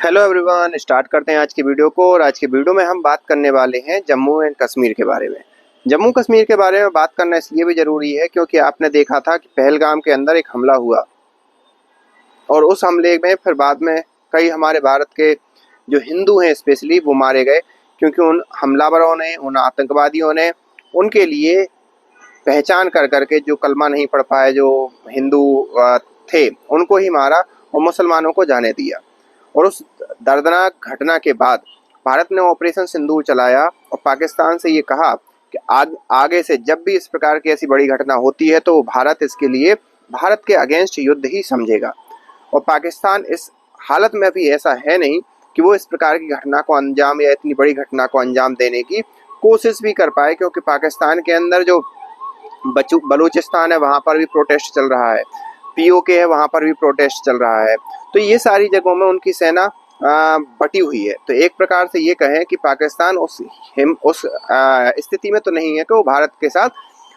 Hello everyone, start करते हैं आज की वीडियो को। और आज की वीडियो में हम बात करने वाले हैं जम्मू एंड कश्मीर के बारे में। जम्मू कश्मीर के बारे में बात करना इसलिए भी ज़रूरी है क्योंकि आपने देखा था कि पहलगाम के अंदर एक हमला हुआ और उस हमले में फिर बाद में कई हमारे भारत के जो हिंदू हैं स्पेशली वो मारे गए, क्योंकि उन हमलावरों ने, उन आतंकवादियों ने उनके लिए पहचान कर करके जो कलमा नहीं पढ़ पाए, जो हिंदू थे, उनको ही मारा और मुसलमानों को जाने दिया। और उस दर्दनाक घटना के बाद भारत ने ऑपरेशन सिंदूर चलाया और पाकिस्तान से ये कहा कि आगे से जब भी इस प्रकार की ऐसी बड़ी घटना होती है तो भारत इसके लिए, भारत के अगेंस्ट युद्ध ही समझेगा। और पाकिस्तान इस हालत में भी ऐसा है नहीं कि वो इस प्रकार की घटना को अंजाम या इतनी बड़ी घटना को अंजाम देने की कोशिश भी कर पाए, क्योंकि पाकिस्तान के अंदर जो बलूचिस्तान है वहाँ पर भी प्रोटेस्ट चल रहा है, पीओके है वहाँ पर भी प्रोटेस्ट चल रहा है। तो ये सारी जगहों में उनकी सेना बटी हुई है। तो एक प्रकार से ये कहें कि पाकिस्तान उस स्थिति में तो नहीं है कि वो भारत के साथ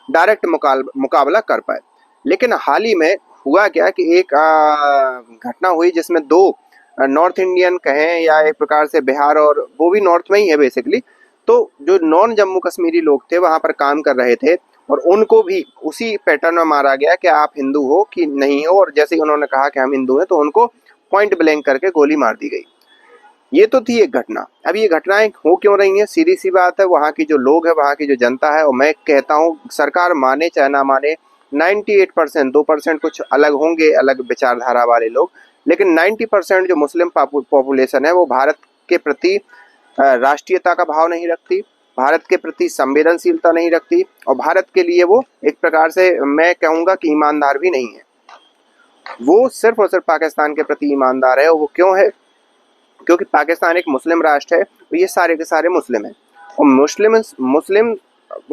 डायरेक्ट मुकाबला कर पाए। लेकिन हाल ही में हुआ क्या कि एक घटना हुई जिसमें दो नॉर्थ इंडियन कहें या एक प्रकार से बिहार, और वो भी नॉर्थ में ही है बेसिकली, तो जो नॉन जम्मू कश्मीरी लोग थे वहाँ पर काम कर रहे थे और उनको भी उसी पैटर्न में मारा गया कि आप हिंदू हो कि नहीं हो। और जैसे ही उन्होंने कहा कि हम हिंदू हैं तो उनको पॉइंट ब्लैंक करके गोली मार दी गई। ये तो थी एक घटना। अब ये घटनाएं हो क्यों रही हैं? सीधी सी बात है, वहाँ की जो लोग हैं, वहाँ की जो जनता है, और मैं कहता हूँ सरकार माने चाहे ना माने, 98%, 2% कुछ अलग होंगे, अलग विचारधारा वाले लोग, लेकिन 90% जो मुस्लिम पॉपुलेशन है वो भारत के प्रति राष्ट्रीयता का भाव नहीं रखती, भारत के प्रति संवेदनशीलता नहीं रखती, और भारत के लिए वो एक प्रकार से मैं कहूँगा कि ईमानदार भी नहीं है। वो सिर्फ और सिर्फ पाकिस्तान के प्रति ईमानदार है। और वो क्यों है? क्योंकि पाकिस्तान एक मुस्लिम राष्ट्र है, तो ये सारे के सारे मुस्लिम हैं। और मुस्लिम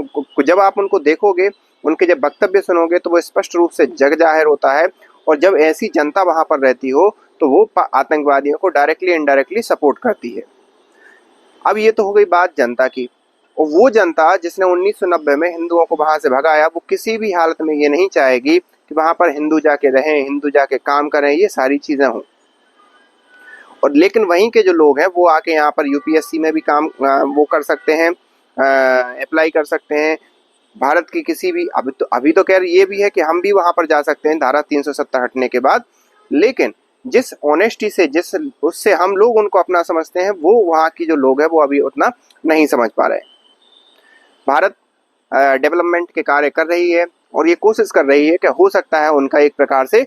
को जब आप उनको देखोगे, उनके जब वक्तव्य सुनोगे, तो वो स्पष्ट रूप से जग जाहिर होता है। और जब ऐसी जनता वहाँ पर रहती हो तो वो आतंकवादियों को डायरेक्टली इनडायरेक्टली सपोर्ट करती है। अब ये तो हो गई बात जनता की। और वो जनता जिसने 1990 में हिंदुओं को वहाँ से भगाया, वो किसी भी हालत में ये नहीं चाहेगी कि वहाँ पर हिंदू जाके रहें, हिंदू जाके काम करें, ये सारी चीज़ें हों। और लेकिन वहीं के जो लोग हैं वो आके यहाँ पर यूपीएससी में भी काम वो कर सकते हैं, अप्लाई कर सकते हैं। भारत की किसी भी, अभी तो खैर ये भी है कि हम भी वहाँ पर जा सकते हैं धारा 370 हटने के बाद, लेकिन जिस ऑनेस्टी से, जिस उससे हम लोग उनको अपना समझते हैं, वो वहाँ की जो लोग हैं वो अभी उतना नहीं समझ पा रहे हैं। भारत डेवलपमेंट के कार्य कर रही है और ये कोशिश कर रही है कि हो सकता है उनका एक प्रकार से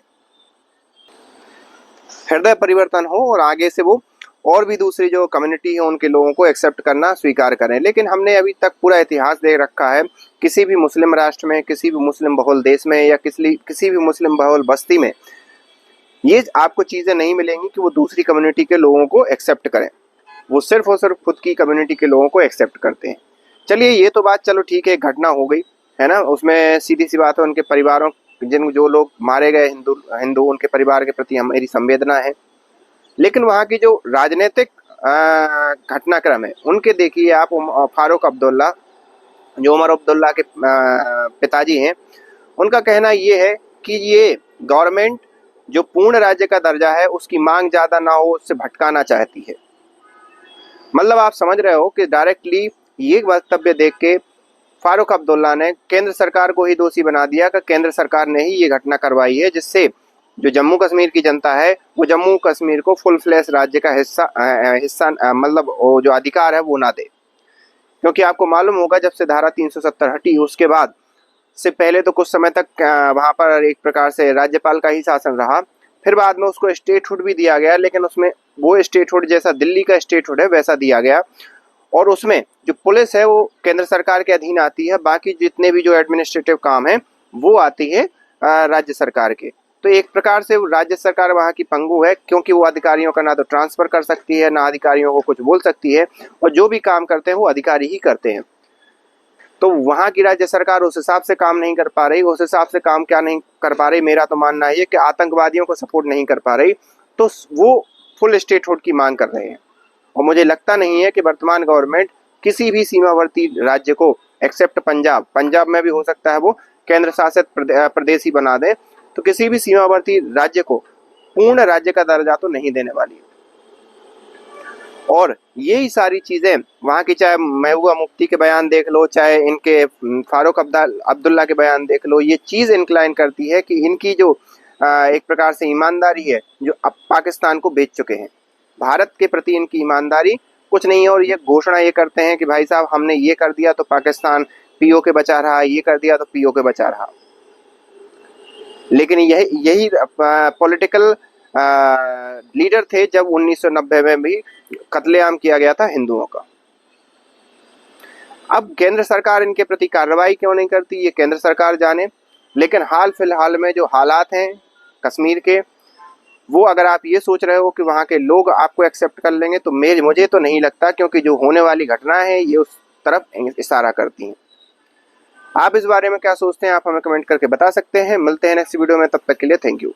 हृदय परिवर्तन हो और आगे से वो और भी दूसरी जो कम्युनिटी है उनके लोगों को एक्सेप्ट करना स्वीकार करें। लेकिन हमने अभी तक पूरा इतिहास देख रखा है, किसी भी मुस्लिम राष्ट्र में, किसी भी मुस्लिम बहुल देश में, या किसी भी मुस्लिम बहुल बस्ती में ये आपको चीज़ें नहीं मिलेंगी कि वो दूसरी कम्युनिटी के लोगों को एक्सेप्ट करें। वो सिर्फ और सिर्फ खुद की कम्युनिटी के लोगों को एक्सेप्ट करते हैं। चलिए ये तो बात, चलो ठीक है, घटना हो गई है ना, उसमें सीधी सी बात है उनके परिवारों, जो लोग मारे गए हिंदू उनके परिवार के प्रति मेरी संवेदना है। लेकिन वहाँ की जो राजनीतिक घटनाक्रम है उनके देखिए आप, फारूक अब्दुल्ला, जो उमर अब्दुल्ला के पिताजी हैं, उनका कहना ये है कि ये गवर्नमेंट जो पूर्ण राज्य का दर्जा है उसकी मांग ज़्यादा ना हो, उससे भटकाना चाहती है। मतलब आप समझ रहे हो कि डायरेक्टली ये वक्तव्य देख के फारूक अब्दुल्ला ने केंद्र सरकार को ही दोषी बना दिया कि केंद्र सरकार ने ही ये घटना करवाई है, जिससे जो जम्मू कश्मीर की जनता है वो जम्मू कश्मीर को फुल फ्लैश राज्य का हिस्सा मतलब वो जो अधिकार है वो ना दे। क्योंकि आपको मालूम होगा जब से धारा 370 हटी उसके बाद से पहले तो कुछ समय तक वहाँ पर एक प्रकार से राज्यपाल का ही शासन रहा, फिर बाद में उसको स्टेटहुड भी दिया गया, लेकिन उसमें वो स्टेटहुड जैसा दिल्ली का स्टेटहुड है वैसा दिया गया। और उसमें जो पुलिस है वो केंद्र सरकार के अधीन आती है, बाकी जितने भी जो एडमिनिस्ट्रेटिव काम है वो आती है राज्य सरकार के। तो एक प्रकार से राज्य सरकार वहाँ की पंगु है, क्योंकि वो अधिकारियों का ना तो ट्रांसफ़र कर सकती है, ना अधिकारियों को कुछ बोल सकती है, और जो भी काम करते हैं वो अधिकारी ही करते हैं। तो वहाँ की राज्य सरकार उस हिसाब से काम नहीं कर पा रही। उस हिसाब से काम क्या नहीं कर पा रही, मेरा तो मानना है कि आतंकवादियों को सपोर्ट नहीं कर पा रही, तो वो फुल स्टेटहुड की मांग कर रहे हैं। और मुझे लगता नहीं है कि वर्तमान गवर्नमेंट किसी भी सीमावर्ती राज्य को, एक्सेप्ट पंजाब में भी हो सकता है वो केंद्र शासित प्रदेश ही बना दें, तो किसी भी सीमावर्ती राज्य को पूर्ण राज्य का दर्जा तो नहीं देने वाली है। और यही सारी चीज़ें वहाँ की, चाहे महबूबा मुफ्ती के बयान देख लो, चाहे इनके फारूक अब्दुल्ला के बयान देख लो, ये चीज़ इंक्लाइन करती है कि इनकी जो एक प्रकार से ईमानदारी है, जो अब पाकिस्तान को बेच चुके हैं। भारत के प्रति इनकी ईमानदारी कुछ नहीं है, और ये घोषणा ये करते हैं कि भाई साहब हमने ये कर दिया तो पाकिस्तान पीओके बचा रहा, ये कर दिया तो पीओके बचा रहा। लेकिन यही पॉलिटिकल लीडर थे जब 1990 में भी कत्लेआम किया गया था हिंदुओं का। अब केंद्र सरकार इनके प्रति कार्रवाई क्यों नहीं करती, ये केंद्र सरकार जाने। लेकिन हाल फिलहाल में जो हालात हैं कश्मीर के, वो अगर आप ये सोच रहे हो कि वहाँ के लोग आपको एक्सेप्ट कर लेंगे, तो मुझे तो नहीं लगता, क्योंकि जो होने वाली घटना है ये उस तरफ इशारा करती हैं। आप इस बारे में क्या सोचते हैं, आप हमें कमेंट करके बता सकते हैं। मिलते हैं नेक्स्ट वीडियो में, तब तक के लिए थैंक यू।